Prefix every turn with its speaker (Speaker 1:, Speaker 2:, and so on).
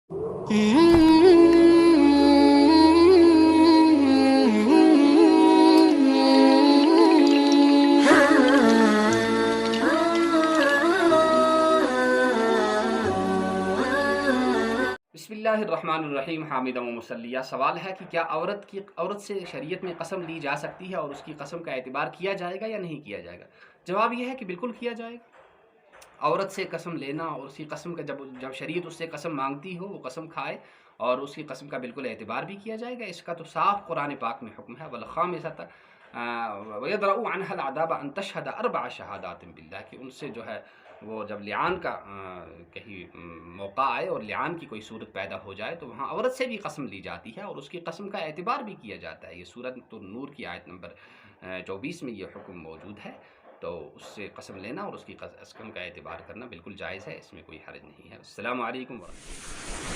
Speaker 1: बिस्मिल्लाहिर्रहमानिर्रहीम हामिद व मुसल्लिया। सवाल है कि क्या औरत से शरीयत में कसम ली जा सकती है और उसकी कसम का एतबार किया जाएगा या नहीं किया जाएगा? जवाब ये है कि बिल्कुल किया जाएगा। औरत से कसम लेना और उसकी कसम का जब जब शरीयत उससे कसम मांगती हो वो कसम खाए और उसकी कसम का बिल्कुल एतबार भी किया जाएगा। इसका तो साफ कुरान पाक में हुक्म है, वल खामिसता वयदरउ अनहा अल-अदाब अन तशहद अर्बअ शहादातिन बिल्लाह, कि उनसे जो है वो जब लिआन का कहीं मौका आए और लिआन की कोई सूरत पैदा हो जाए तो वहाँ औरत से भी कसम ली जाती है और उसकी कसम का एतबार भी किया जाता है। ये सूरत तो नूर की आयत नंबर 24 में ये हुक्म मौजूद है। तो उससे कसम लेना और उसकी कसम का एतबार करना बिल्कुल जायज़ है, इसमें कोई हर्ज नहीं है। अस्सलामु अलैकुम व रहमतुल्लाह।